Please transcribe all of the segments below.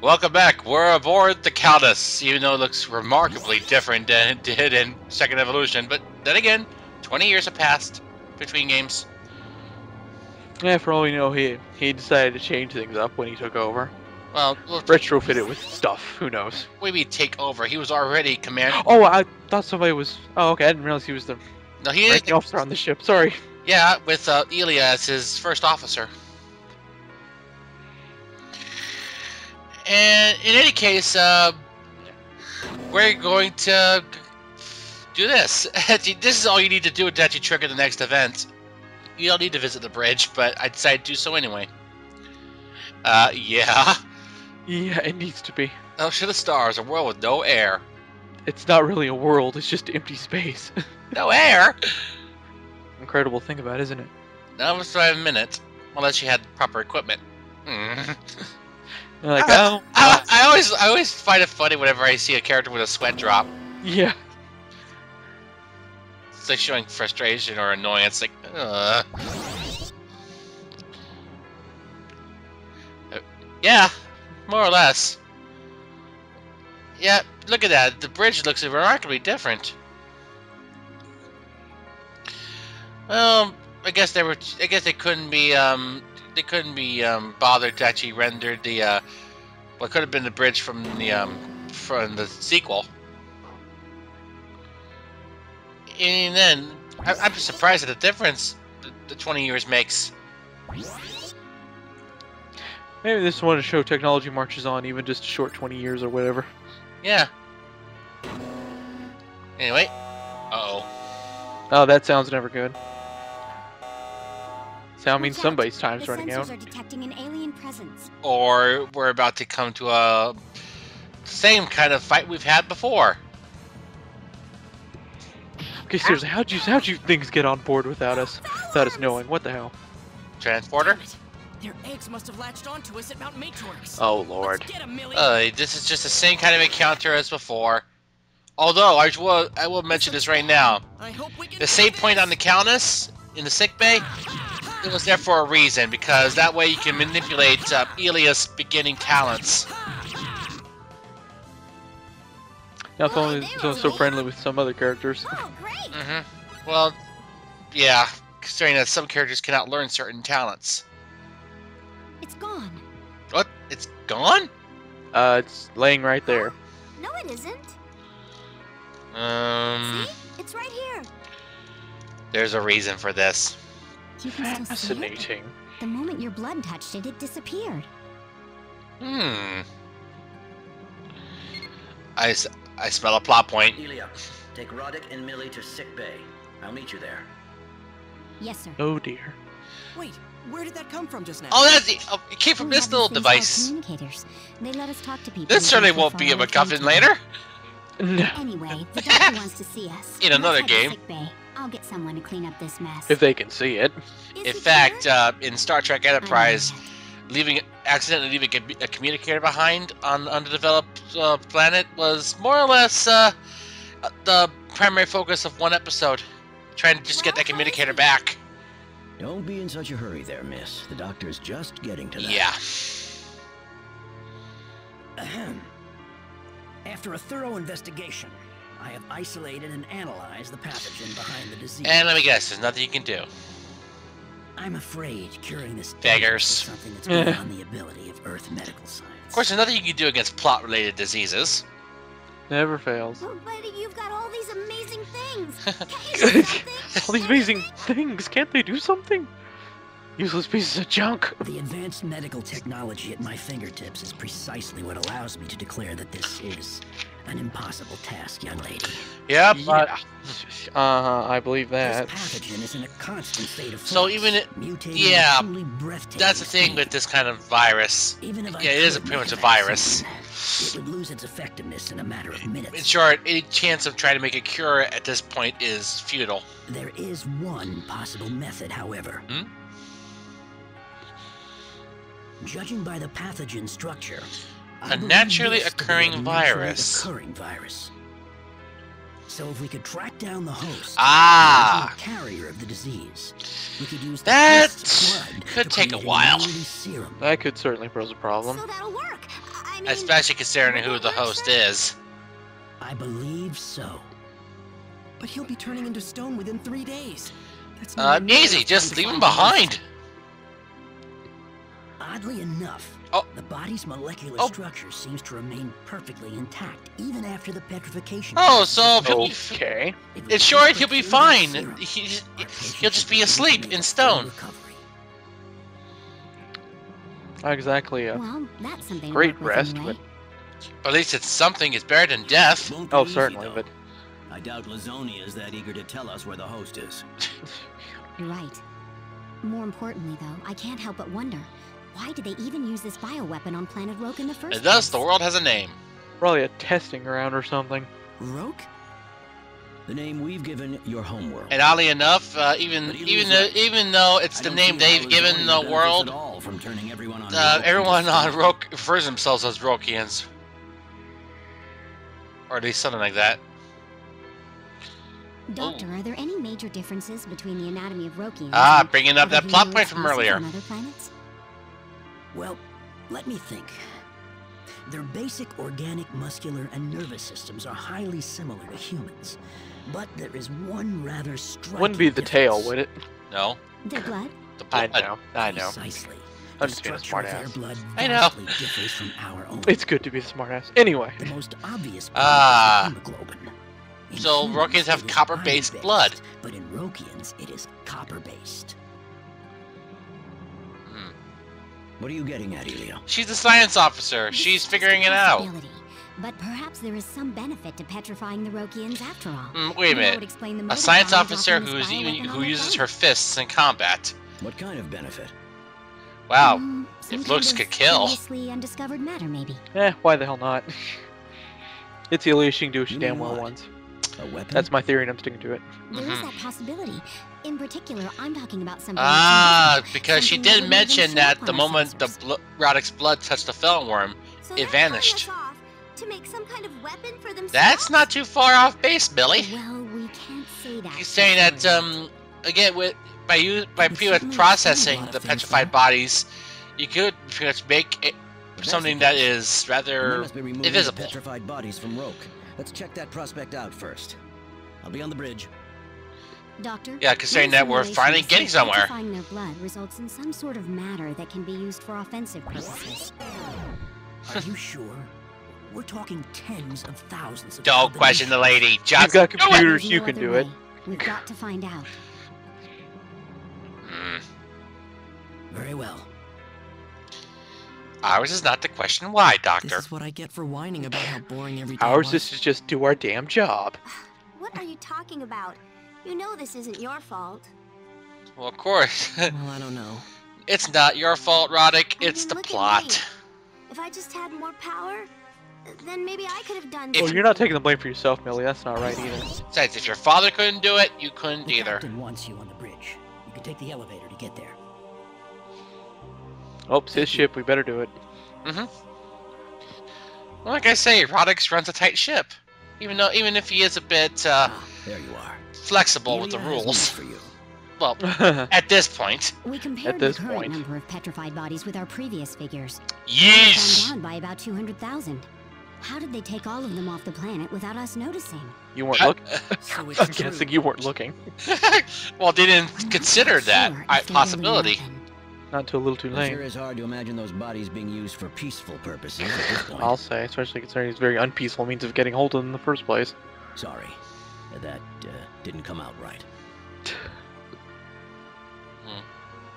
Welcome back. We're aboard the Countess, even though it looks remarkably different than it did in Second Evolution. But then again, 20 years have passed between games. Yeah, for all we know, he decided to change things up when he took over. Well, Retrofit it with stuff. Who knows? What do you mean take over? He was already command. Oh, I thought somebody was. Oh, okay. I didn't realize he was the No, he ranking officer on the ship. Sorry. Yeah, with Elia as his first officer. And in any case, we're going to do this. This is all you need to do to actually trigger the next event. You don't need to visit the bridge, but I decided to do so anyway. Yeah. Yeah, it needs to be. Ocean of Stars, a world with no air. It's not really a world, it's just empty space. No air? Incredible thing about it, isn't it? That was 5 minutes. Unless you had proper equipment. Like, I always find it funny whenever I see a character with a sweat drop. Yeah. It's like showing frustration or annoyance, like, yeah, more or less. Yeah, look at that. The bridge looks remarkably different. I guess they couldn't be bothered to actually render the what could have been the bridge from the sequel. And then I'm just surprised at the difference the 20 years makes. Maybe they just wanted to show technology marches on, even just a short 20 years or whatever. Yeah. Anyway. Uh-oh. Oh, that sounds never good. Sound means somebody's time's running out. Are detecting an alien presence. Or we're about to come to a same kind of fight we've had before. Okay, seriously, how'd you things get on board without us knowing? What the hell? Transporter? Their eggs must have latched onto us at Mount Matorix. Oh lord. Let's get 'em, Millie. This is just the same kind of encounter as before. Although I will mention this right now. I hope we can The save point on the Countess in the sickbay, it was there for a reason, because that way you can manipulate Elia's beginning talents. Now it's only so friendly with some other characters. Oh, great! Well, yeah, considering that some characters cannot learn certain talents. It's gone. What? It's gone? It's laying right there. No, it isn't. See? It's right here. There's a reason for this. You can still see it? Fascinating. The moment your blood touched it, it disappeared. I smell a plot point. Elia, take Roddick and Millie to sick bay. I'll meet you there. Yes, sir. Oh dear. Wait, where did that come from just now? Oh, it came from We this have little these things called device. Communicators. They let us talk to people. This certainly won't before be a our MacGuffin time. later. No. Anyway, the doctor wants to see us. In another Let's head to game. sick bay. I'll get someone to clean up this mess. If they can see it. Is In it fact, here? in Star Trek Enterprise, accidentally leaving a communicator behind on an undeveloped planet was more or less the primary focus of one episode. Trying to just get that communicator back. Don't be in such a hurry there, miss. The doctor's just getting to that. Yeah. Ahem. After a thorough investigation, I have isolated and analyzed the pathogen behind the disease. And let me guess, there's nothing you can do. I'm afraid curing this Beggars. is something that's beyond the ability of Earth medical science. Of course, there's nothing you can do against plot-related diseases. Never fails. Oh, but you've got all these amazing things. Can't you do something? All these amazing things. Can't they do something? Useless pieces of junk. The advanced medical technology at my fingertips is precisely what allows me to declare that this is an impossible task, young lady. Yep. Yeah. I believe that. This pathogen is in a constant state of flux, So even mutating yeah, at a truly breathtaking that's the thing speed. with this kind of virus. Even if I Yeah, it is could pretty make much a vaccine, virus. it would lose its effectiveness in a matter of minutes. In short, any chance of trying to make a cure at this point is futile. There is one possible method, however. Judging by the pathogen structure, I A believe naturally this to be occurring a naturally virus. occurring virus. So if we could track down the host, Ah. the original carrier of the disease, we could use the That host's blood could to take a create while. immunity serum. That could certainly pose a problem. So that'll work. I mean, Especially considering who the what works, host sir? is. I believe so. But he'll be turning into stone within 3 days. That's nowhere near Easy, enough just time to leave him find the host. behind. Oddly enough, Oh. the body's molecular Oh. structure seems to remain perfectly intact, even after the petrification. Oh, process so is he'll be complete. Okay. If we It's short, keep he'll be putting that fine. serum, our He'll patient just will be able asleep to in make stone. full recovery. Not exactly a Well, that's something to great work with rest, anyway. But at least it's something. It's better than death. Won't be oh, easy, certainly, though. but I doubt Lazonia is that eager to tell us where the host is. You're right. More importantly, though, I can't help but wonder, why did they even use this bioweapon on planet Roke in the first And thus, place? the world has a name. probably a testing ground or something. Roke? The name we've given your homeworld. And oddly enough, even But he was right. even though it's I the don't name see how they've given Lazonia the benefits world, at all from turning everyone on Roke into everyone on stone. Roke refers themselves as Rokians, or at least something like that. Doctor, are there any major differences between the anatomy of Rokians Ah, and bringing up other that plot humanoid point from species earlier. on other planets? Well, let me think. Their basic organic, muscular, and nervous systems are highly similar to humans. But there is one rather striking Wouldn't be the tail, difference. would it? No, Their blood? the I blood. know. I know. Precisely. I'm The just being a structure of their smartass. blood I know. vastly differs from our own. It's good to be a smartass. Anyway. The most obvious point Ah. is the hemoglobin. In So humans, Rokians have it is copper-based iron-based, blood. But in Rokians, it is copper-based. Hmm. What are you getting at, Elio? She's a science officer. This She's is just figuring a it out. possibility, But perhaps there is some benefit to petrifying the Rokians after all. Wait a That would minute. explain the A motive science behind officer dropping this bioweapon who on their uses planet. her fists in combat. What kind of benefit? Wow. Some if kind looks of could kill. previously undiscovered matter, maybe. Why the hell not? It's illegal. She can do what she You damn mean well what? wants. A weapon? That's my theory, and I'm sticking to it. There is Mhm. that possibility. In particular, I'm talking about something Ah, that's because she something that did wouldn't mention even show that up the on our moment the sensors. Roddick's blood touched the felon worm, So it they're vanished. killing us off to make some kind of weapon for themselves? That's not too far off base, Billy. Well, we can't say that. He's for saying that sure. again with by It pretty much certainly processing explains a lot the of things, petrified though. bodies, you could pretty much make it If that's something the that case, is then they rather must be removing invisible. the petrified bodies from Roke. Let's check that prospect out first. I'll be on the bridge. Doctor? Yeah, considering my that we're simulations finally say getting somewhere. petrifying their blood results in some sort of matter that can be used for offensive purposes. Are you sure? We're talking tens of thousands of Don't question the lady. You've Just got do it. computers, There's you no can other do it. way. We've got to find out. Hmm. Very well. Ours is not the question why, Doctor. This is what I get for whining about how boring every day Ours was. is to just do our damn job. What are you talking about? You know this isn't your fault. Well, of course. Well, I don't know. It's not your fault, Roddick. I It's mean, the look at plot. me. If I just had more power, then maybe I could have done If- Well, you're not taking the blame for yourself, Millie. That's not right either. Besides, if your father couldn't do it, you couldn't The either. captain wants you on the bridge. You can take the elevator to get there. Oh, it's his ship. We better do it. Mm-hmm. Well, like I say, Roddick runs a tight ship. Even if he is a bit There you are. flexible with the Elia has news rules. for you. Well, at this point. We compared this the current point. number of petrified bodies with our previous figures. Yes! Gone down by about 200,000. How did they take all of them off the planet without us noticing? You weren't looking. So it's I'm true. guessing you weren't looking. Well, they didn't I'm not consider quite that sure if there's really possibility. nothing. Not until a little too It sure late. is hard to imagine those bodies being used for peaceful purposes at this point. I'll say, especially considering it's a very unpeaceful means of getting hold of them in the first place. Sorry. That didn't come out right.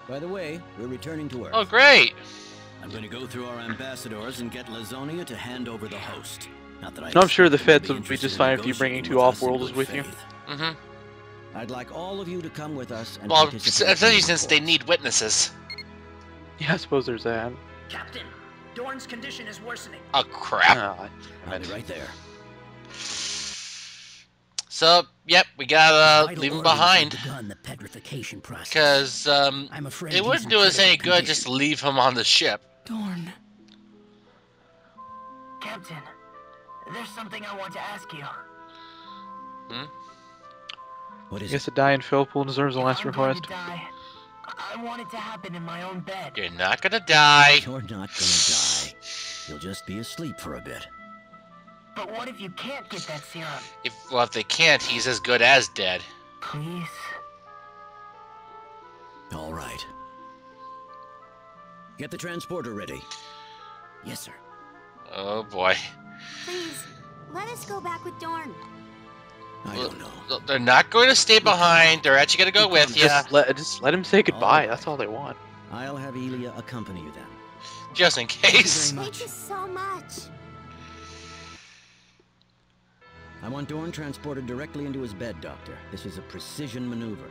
By the way, we're returning to Earth. Oh, great! I'm going to go through our ambassadors and get Lazonia to hand over the host. Not that I No, I'm sure the expect feds them to would be interested just in fine with you bringing negotiating two with us in off-worlders good with you. faith. Mm-hmm. I'd like all of you to come with us and Well, participate in especially the since they reports. need witnesses. Yeah, I suppose there's that. Captain, Dorn's condition is worsening. Oh, crap. Ah, I'll be right there. So, yep, we gotta Vital leave him organs have behind. begun the petrification process. Because, I'm afraid it he's wouldn't in do us any critical good just to condition. leave him on the ship. Dorn. Captain, there's something I want to ask you. What I is guess it? a dying Philpool deserves the If last I'm going request. to die, I want it to happen in my own bed. You're not gonna die. You're not gonna die. You'll just be asleep for a bit. But what if you can't get that serum? If they can't, he's as good as dead. Please? All right. Get the transporter ready. Yes, sir. Oh boy. Please, let us go back with Dorn. I don't know. They're not going to stay behind. They're actually going to go with you. Just let him say goodbye. That's all they want. I'll have Elia accompany you then. Just in case. Thank you so much. I want Dorn transported directly into his bed, Doctor. This is a precision maneuver.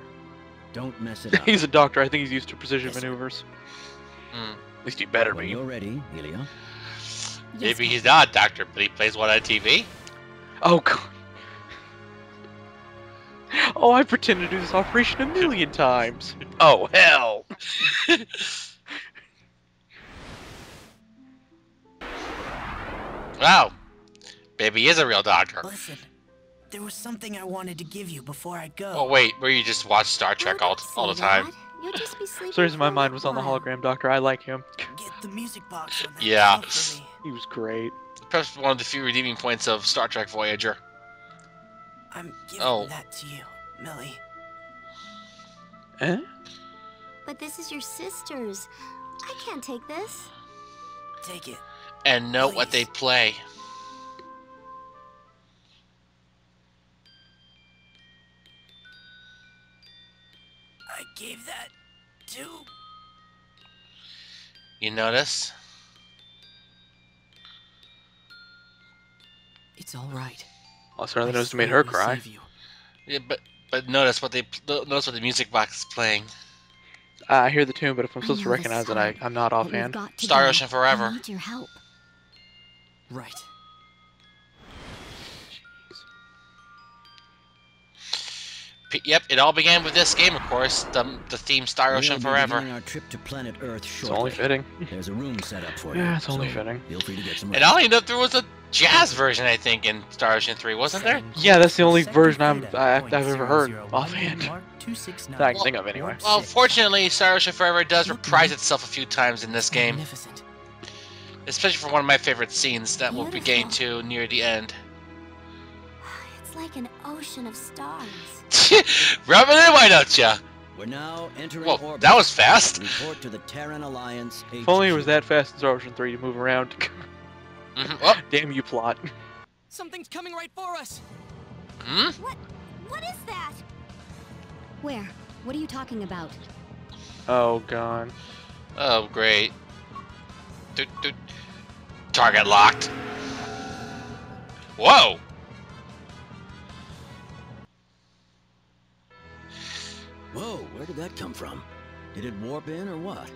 Don't mess it up. He's a doctor. I think he's used to precision maneuvers. At least he better When be. you're ready, Elia. Maybe he's not a doctor, but he plays one on TV. Oh, God. Oh, I pretend to do this operation a million times. Oh, hell. Wow. Maybe he is a real doctor. Listen, there was something I wanted to give you before I go. Oh, wait. Where you just watch Star Trek all the time. You'll just be sleeping For some reason, my for a mind was on the while. hologram doctor. I like him. Get the music box on that Yeah. shelf for me. He was great. Perhaps one of the few redeeming points of Star Trek Voyager. I'm giving Oh. that to you, Millie. Eh? But this is your sister's. I can't take this. Take it. And note what they play. I gave that to... You notice? It's all right. I certainly I noticed it made swear her to cry. save you. Yeah, but notice what the music box is playing. I hear the tune, but if I'm I supposed to know the recognize it, song, I'm not but we've offhand. got to Star go. Ocean Forever. I need your help. Right. Yep, it all began with this game, of course. The theme Star Ocean We'll be Forever. beginning our trip to planet Earth It's shortly. only fitting. There's a room set up for you. Yeah, it's only so fitting. Feel free to get some And rest. all I know there was a jazz version, I think, in Star Ocean 3, wasn't there? Yeah, that's the only Second version theta, I've point ever heard 001, offhand. Mark 269. That I can think of anyway. Well, Six. fortunately, Star Ocean Forever does Look, reprise man. itself a few times in this game. Magnificent. Especially for one of my favorite scenes that we'll be getting Beautiful. to near the end. It's like an ocean of stars. Rub it in, why don't ya? We're now entering Whoa, orbit. that was fast. Report to the Terran Alliance HQ. If only it was that fast in Star Ocean 3 to move around. Oh, Damn you, plot. Something's coming right for us. hmm? What is that? Where? What are you talking about? Oh, God. Oh, great. Doot, doot. Target locked. Whoa! Whoa, where did that come from? Did it warp in or what?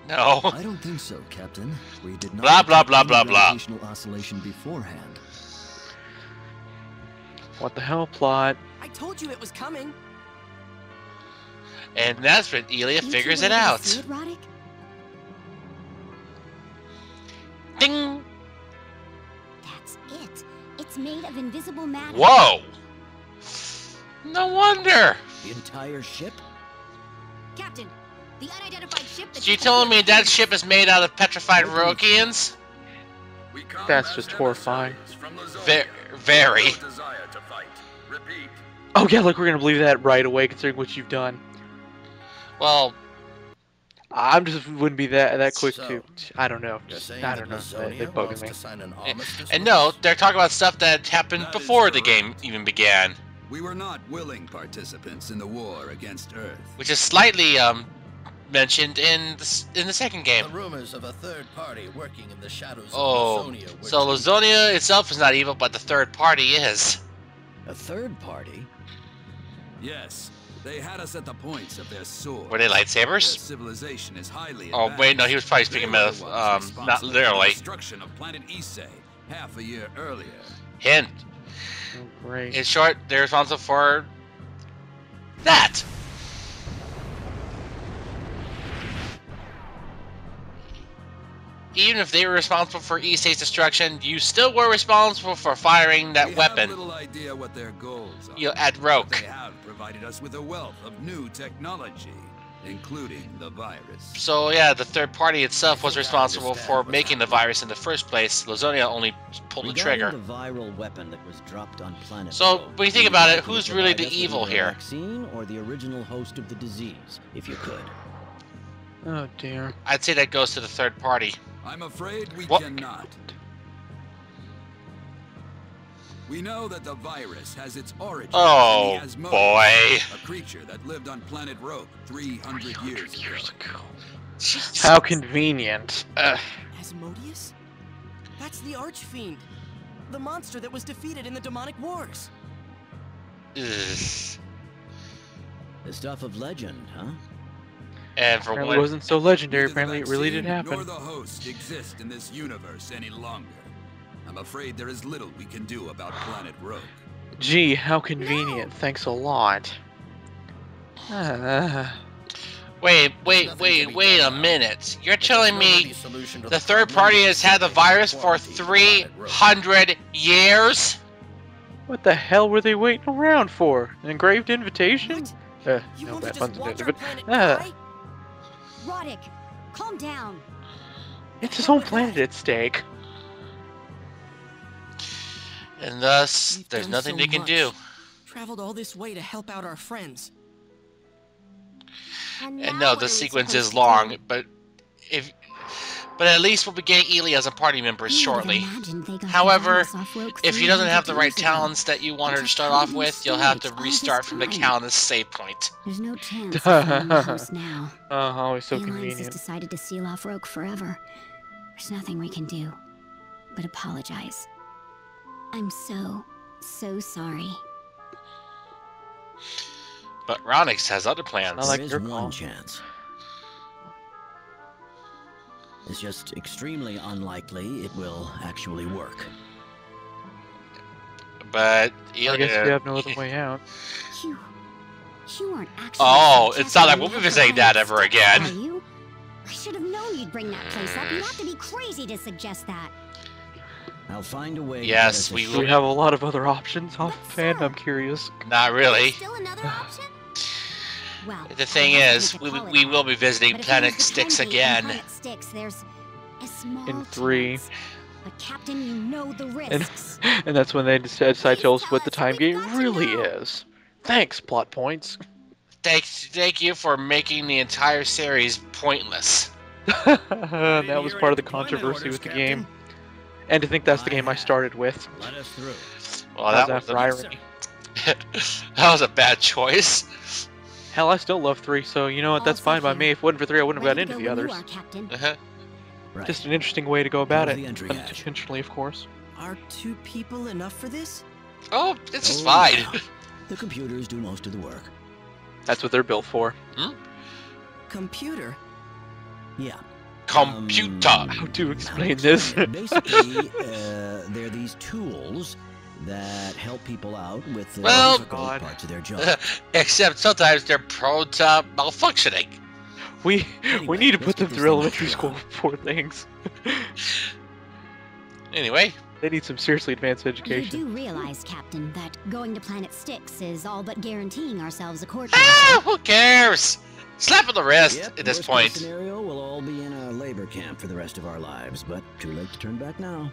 No. I don't think so, Captain. We did not Blah, blah, detect blah, any blah, blah. gravitational oscillation beforehand. What the hell, plot? I told you it was coming. And that's when Elia You two figures were it able to out. see it, Roddick? Ding! That's it. It's made of invisible matter. Whoa! No wonder. The entire ship? Captain, the unidentified ship that So you telling me that ship is made out of petrified Rokians? That's just horrifying. Very. Oh, yeah, look, we're gonna believe that right away, considering what you've done. Well, I'm just wouldn't be that quick So, to. I don't know. You're Just, saying I that don't know. They Lazonia bug wants me. to sign an armistice and with no, us? they're talking about stuff that happened That is before the correct. game even began, We were not willing participants in the war against Earth. which is slightly mentioned in the second game. The rumors of a third party working in the shadows Oh, of Lazonia were so true. Lazonia itself is not evil, but the third party is. A third party? Yes, they had us at the points of their swords. Were they Their lightsabers? civilization is highly Oh wait, no, he was probably They speaking were about the ones not responsible for the literally. destruction of planet Issei half a year earlier. Hint. Oh, great. In short, they're responsible for that. Even if they were responsible for Issei's destruction, you still were responsible for firing that We weapon. have little idea what their goals are. At but Roke. They have provided us with a wealth of new technology. including the virus. So yeah, the third party itself was responsible for making the virus in the first place. Lazonia only pulled the trigger. The viral weapon that was dropped on planet So Rogue, when you think would about like it, to who's really provide the us with evil either a here? Vaccine or the original host of the disease, if you could. Oh dear. I'd say that goes to the third party. I'm afraid we What? cannot. We know that the virus has its origin Oh, in the Asmodeus, boy. a creature that lived on planet Rogue 300 years ago. How convenient. Asmodeus? That's the Archfiend. The monster that was defeated in the demonic wars. Ugh. The stuff of legend, huh? And for Apparently one, it wasn't so legendary. Neither the Apparently it really did vaccine happen. nor the host exist in this universe any longer. I'm afraid there is little we can do about planet Rogue. Gee, how convenient. Thanks a lot. wait a minute. You're telling me the third party has had the virus for 300 years? What the hell were they waiting around for? An engraved invitation? What? You No want to bad just puns watch intended, our but planet die? Roddick, calm down. it's his own planet at stake. And thus, We've there's done nothing so they can much. do. Traveled all this way to help out our friends. And now no, what the are we sequence supposed is to long, do? but at least we'll be getting Ely as a party member Who would shortly. imagine they got the However, virus off Rogue if she doesn't 300 have the right years ago? talents that you want her to Just start how off did with, these you'll have to storage all this restart from the time? Calendar save point. There's no chance of finding the host now. Oh, always so the Alliance has convenient. decided to seal off Rogue forever. There's nothing we can do but apologize. I'm so sorry. But Ronix has other plans. I like there is your one call. chance. It's just extremely unlikely it will actually work. But I guess we have no other way out. You aren't actually. Oh, it's not like suggesting we'll be we visiting have to that ever find Sticks, again. are you? I should have known you'd bring that place up. You have to be crazy to suggest that. I'll find a way. Yes, to we get us Do will. we have a lot of other options off But, fan? sir- I'm curious. Not really. Still another option? Well, The thing I is, hate to we call it we that, will be visiting but if you Planet use the Styx time gate on again. Planet Styx, there's a small In 3. chance. But Captain, you know the And, risks. and that's when they decide to tell us Please what the tell us, time gate we've got to really know. is. Thanks, plot points. Thank you for making the entire series pointless. That was part of the controversy with the game. And to think that's the game I started with. Let us through. Well, How's that that for was irony? that was a bad choice. Hell, I still love 3, so you know what, that's Also fine by here. me. If it wasn't for 3, I wouldn't have Ready got to into go the when you others. are, Captain. Uh-huh. Right. Just an interesting way to go about Here's it. the entry hatch. Unintentionally, of course. Are 2 people enough for this? Oh, this is Oh, fine. yeah. The computers do most of the work. That's what they're built for. Computer? Yeah. Computer. How to explain this? Basically, they're these tools that help people out with the Well- difficult God. parts of their job. Except sometimes they're prone to malfunctioning. We Anyway, need to let's put them get this through thing elementary off the school ground. for things. Anyway, They need some seriously advanced You education. do realize, Captain, that going to Planet Styx is all but guaranteeing ourselves a court who cares? Slap on the wrist Yep, at this worst point. case scenario, we'll all be in a labor camp for the rest of our lives, but too late to turn back now.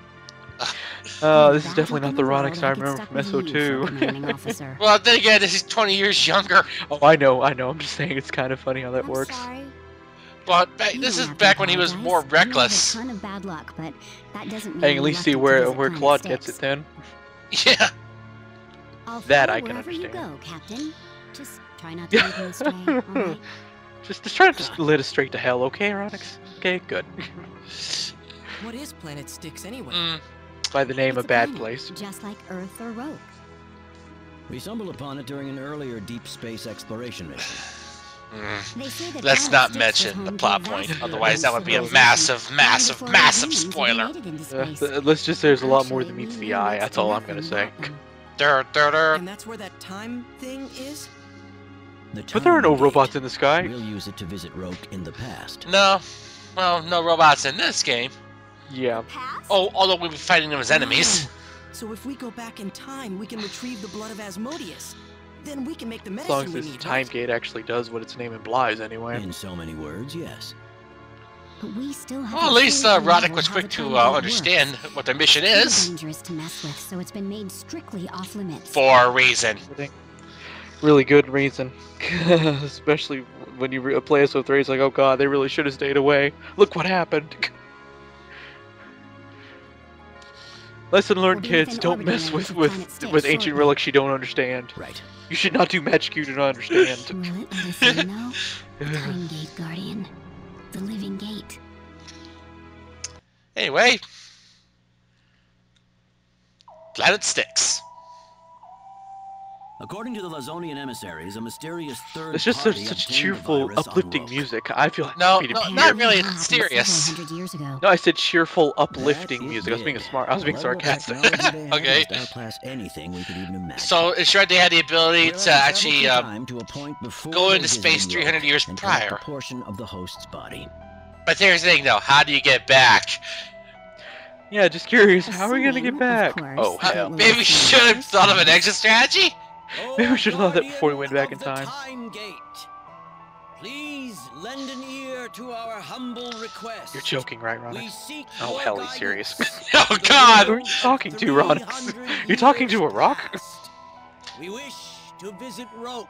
This is definitely not the Ronix I remember from SO2. Well, then again, this is 20 years younger. Oh, I know. I'm just saying it's kind of funny how that I'm works. sorry. But You this don't is have to back when he was apologize. more I know reckless. I had a ton of bad luck, but that doesn't mean I can I'm at least see reluctant to where visit Claude Planet gets it Styx. then. Yeah. I'll That follow I can wherever you understand. go, Captain. Just try not to lead me astray, all right? Just try to just lead us straight to hell, okay, Ronix? Okay, good. What is Planet Styx anyway? Mm, By the name, It's a bad planet, place. just like Earth or Rogue. We stumbled upon it during an earlier deep space exploration mission. They say that Let's Planet not Styx was mention home the to plot vast point, amount otherwise of that would be a civilization, massive, long massive, before massive humans even spoiler. made it into space. Let's just say there's a lot more than Actually, meets we the know eye. next That's to all I'm nothing gonna say. about them. And that's where that time thing is? The But there are no time robots gate. in the sky. We'll use it to visit Rogue in the past. No, well, no robots in this game. Yeah. Past? Oh, although we'll be fighting them as enemies. Oh, so if we go back in time, we can retrieve the blood of Asmodeus. Then we can make the As long medicine as we this need, time right? gate actually does what its name implies, anyway. In so many words, yes. But we still have. Well, at least Roddick was quick to understand what their mission is. Dangerous to mess with, so it's been made strictly off limits. For a reason. Really good reason. Especially when you play SO3, it's like, oh god, they really should have stayed away. Look what happened. Lesson learned, kids. Don't mess with ancient relics you don't understand. Right. You should not do magic you do not understand. Will it let us in, though? Time Gate Guardian. The living gate. Anyway. Planet Styx. According to the Lazonian emissaries, a mysterious third It's just party such obtained the cheerful, virus on uplifting Rogue. music. I feel like No, happy to no, be not here. really. It's serious. No, I said cheerful, uplifting That music. I was being did. smart. I was being The level of sarcastic. technology they have Okay. must outclass anything we could even imagine. So, it sure they had the ability We'll to have actually traveled through time to a point before go they into visited space Rogue 300 years and collect prior. a portion of the host's body. But here's the thing, though. How do you get back? Yeah, just curious. How are we gonna get Assuming, back? of course, Oh, that hell. it will Maybe we should have thought of an exit strategy? Maybe we should have thought that before we went back in time. Time Gate. Please lend an ear to our humble request. You're joking, right, We Ronix? seek Oh, your hell, he's serious. guidance. Oh, God! Who are you talking to, Ronix? You're talking to a rock? We wish to visit Roke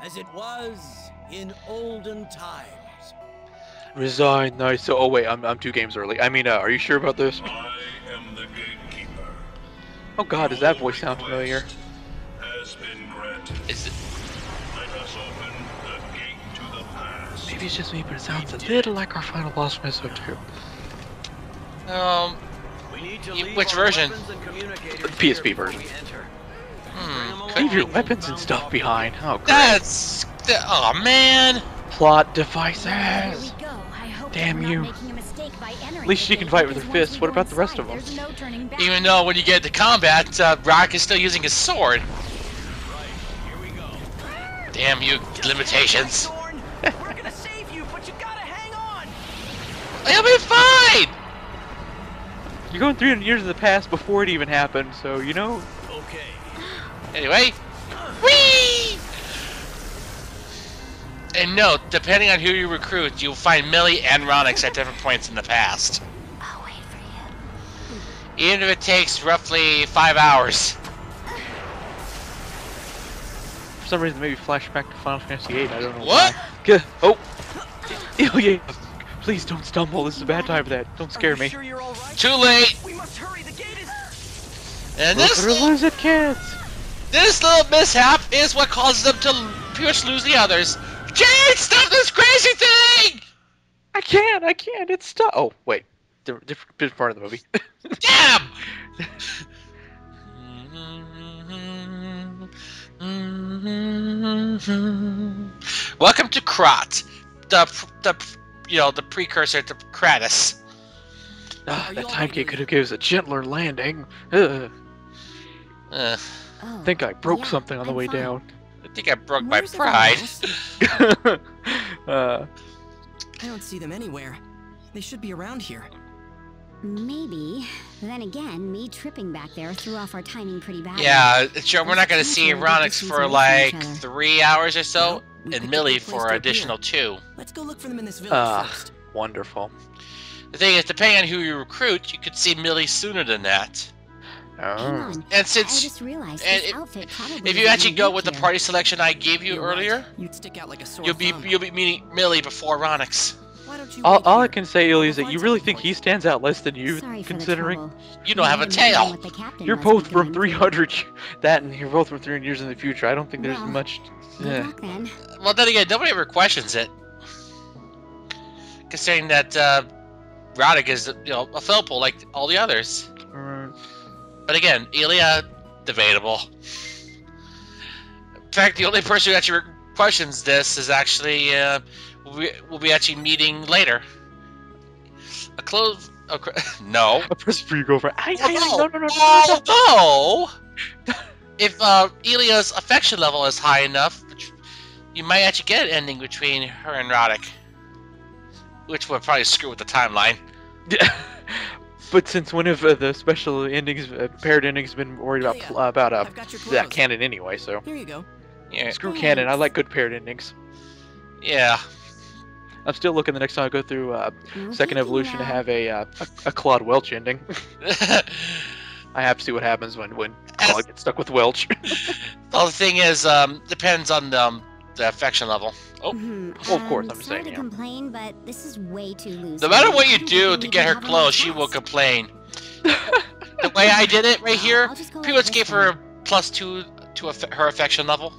as it was in olden times. Resign, nice. Oh, wait, I'm 2 games early. I mean, are you sure about this? I am the gatekeeper. Oh god, does that voice sound familiar? Has been granted. Is it... Let us open the gate to the past. Maybe it's just me, but it sounds a little like our final boss from SO2. Which version? PSP version. Leave your weapons and stuff behind. Oh, great. That's... Oh, man! Plot There devices! we go. I hope Damn we're not you. making a mistake by entering At least the she can gate, fight with her because once fists. we What go about the rest of inside, them? there's no turning back. Even though when you get into combat, Rock is still using his sword. Damn you, limitations. We're gonna save you, but you gotta hang on. He'll be fine! You're going 300 years in the past before it even happened, so you know. Okay. Anyway. Whee! And note, depending on who you recruit, you'll find Millie and Ronix at different points in the past. I'll wait for you. Even if it takes roughly 5 hours. For some reason, maybe flashback to Final Fantasy VIII. I don't know What? why. Oh! Ilya! Please don't stumble. This is a bad time for that. Don't scare me. Sure you're all right? Too late! We must hurry. The gate is. And Look at her lose it, kids! this little mishap is what causes them to pretty much lose the others. Jade, stop this crazy thing! I can't. It's stuck. Oh, wait. Different part of the movie. Damn! Welcome to Krat, the precursor to Kratos. That time gate could have given us a gentler landing. I Oh, think I broke yeah, something on the I'm way fine. down. I think I broke my Where's everyone pride. else? I don't see them anywhere. They should be around here. Maybe. Then again, me tripping back there threw off our timing pretty badly. Yeah, sure, we're not gonna see Can't Ronix distance for away from like each other. 3 hours or so, Well, we picked and a Millie good place for to additional appear. 2. Let's go look for them in this village first. Wonderful. The thing is, depending on who you recruit, you could see Millie sooner than that. Hang Oh. on. And I since just realized and this outfit probably if you isn't actually gonna go work with the here. party selection I gave you You're right. earlier, You'd stick out like a sore you'll thumb. be meeting Millie before Ronix. Why don't you All wait I here? can say, Ilya, is that I'll you find really something think for he you. stands out less than you, Sorry for the considering trouble. You don't have a I imagine tail. what the captain you're must be both from going through. 300. That and you're both from 300 years in the future. I don't think there's Well, much. Good luck then. Well, then again, nobody ever questions it, considering that Roddick is a Philpo like all the others. But again, Ilya, debatable. In fact, the only person who actually questions this is actually we'll be actually meeting later. No. A present for your girlfriend. No. Although, if Ilya's affection level is high enough, you might actually get an ending between her and Roddick, which would probably screw with the timeline. But since one of the special endings, paired endings, have been worried about I've got your that clothes. canon anyway, so Here you go. Yeah. screw canon. I like good paired endings. Yeah. I'm still looking the next time I go through Second Evolution to have a Claude Welch ending. I have to see what happens when Claude gets stuck with Welch. Well, the thing is, depends on the affection level. Oh, of course, I'm just sorry saying. to Yeah. complain, but this is way too loose. no matter what I you don't do think to we get can her have clothes, on she will test. complain. The way I did it right here, I'll just go pretty like much this gave her +2 to her affection level.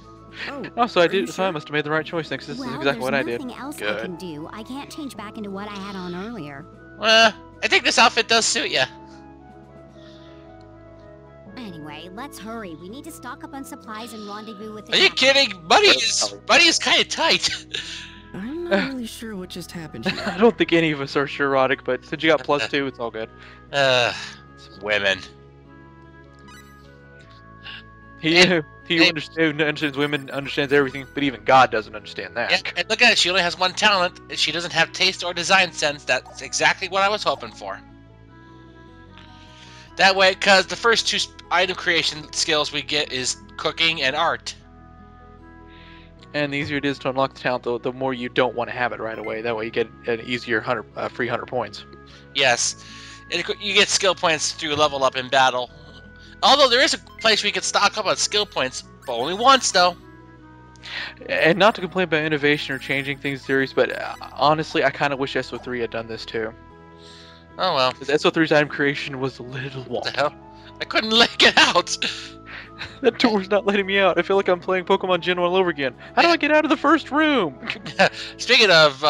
Also, I Are you did. So I must have made the right choice. Thanks. This is exactly what I did. There's nothing else I can do. I can't change back into what I had on earlier. I think this outfit does suit you. Anyway, let's hurry. We need to stock up on supplies and rendezvous with the Are you captain. kidding? Money is kind of tight. I'm not really sure what just happened here. I don't think any of us are neurotic, but since you got +2, it's all good. Women. He understands women, understands everything, but even God doesn't understand that. Yeah, and look at it. She only has one talent. She doesn't have taste or design sense. That's exactly what I was hoping for. That way, because the first 2 item creation skills we get is cooking and art. And the easier it is to unlock the talent, the more you don't want to have it right away. That way you get an easier free 100 points. Yes. You get skill points through level up in battle. Although there is a place where you can stock up on skill points, but only once, though. And not to complain about innovation or changing things in series, but honestly, I kind of wish SO3 had done this too. Oh well. Because SO3's item creation was a little What the wonky. hell? I couldn't get out. That door's not letting me out. I feel like I'm playing Pokemon Gen all over again. How do I get out of the first room? Speaking of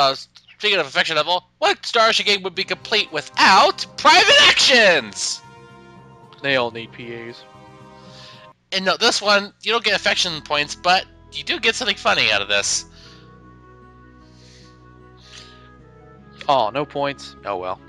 affection level, what Star Ocean game would be complete without private actions? They all need PAs. And no, this one you don't get affection points, but you do get something funny out of this. Oh, no points. Oh well.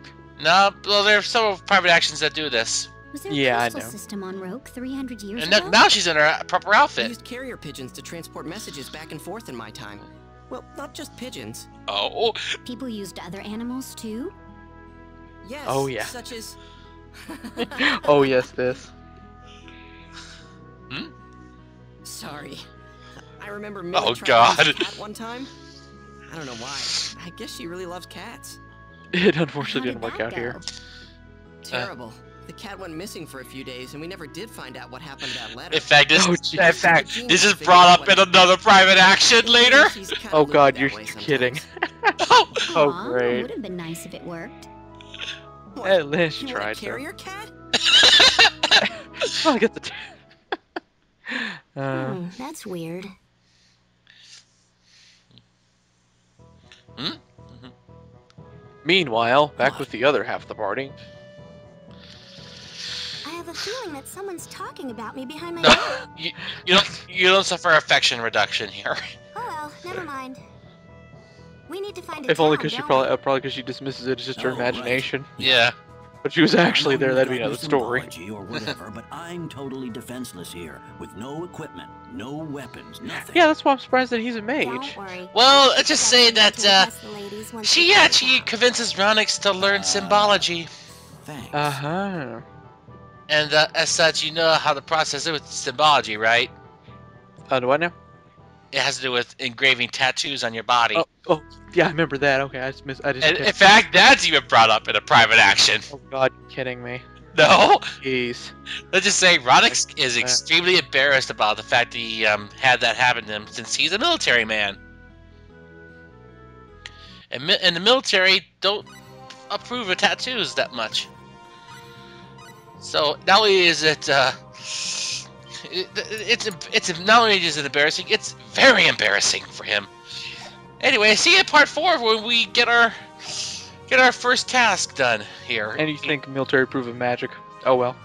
No, well, there are several private actions that do this. Was there Yeah, I a postal know. system on Rogue 300 years And ago? now she's in her proper We outfit. used carrier pigeons to transport messages back and forth in my time. Well, not just pigeons. Oh, People used other animals too? Yes. Oh, yeah. Such as. Oh yes, this. Sorry. I remember Oh, Millie trying to God. use a cat one time. I don't know why. I guess she really loves cats. It unfortunately How didn't did work that out here. go? Terrible. The cat went missing for a few days, and we never did find out what happened to that letter. in fact, this, Oh, in jeez. fact, this is brought up in another private action later. She's kinda Oh loopy God, that you're way sometimes. kidding. Oh, Oh, Aw, great. would have been nice if it worked. What, At least you you want tried. a carrier cat? Oh, I got the. That's weird. Meanwhile, back with the other half of the party. I have a feeling that someone's talking about me behind my no, back. you don't suffer affection reduction here. Oh well, never mind. We need to find a If only tab, because she don't we? probably because she dismisses it as just her Oh, right. imagination. Yeah. But she was actually I know there. you've That'd be got another your story. symbology or whatever, but I'm totally defenseless here, with no equipment, no weapons, nothing. Yeah, that's why I'm surprised that he's a Don't mage. worry. Well, let's just say Definitely that to impress the ladies once we she find the tab. convinces Ronix to learn symbology, Thanks. Uh-huh. and as such, you know how to process it with symbology, right? Do I know? It has to do with engraving tattoos on your body. Oh, yeah, I remember that. Okay, I just missed. I just. And in fact, that's even brought up in a private action. Oh God, you're kidding me. No? Jeez. Let's just say Ronix is extremely embarrassed about the fact that he had that happen to him since he's a military man. And the military don't approve of tattoos that much. So not only is it it's not only is it embarrassing, it's very embarrassing for him. Anyway, see you in part 4 when we get our first task done here. And you think military approve of magic? Oh well.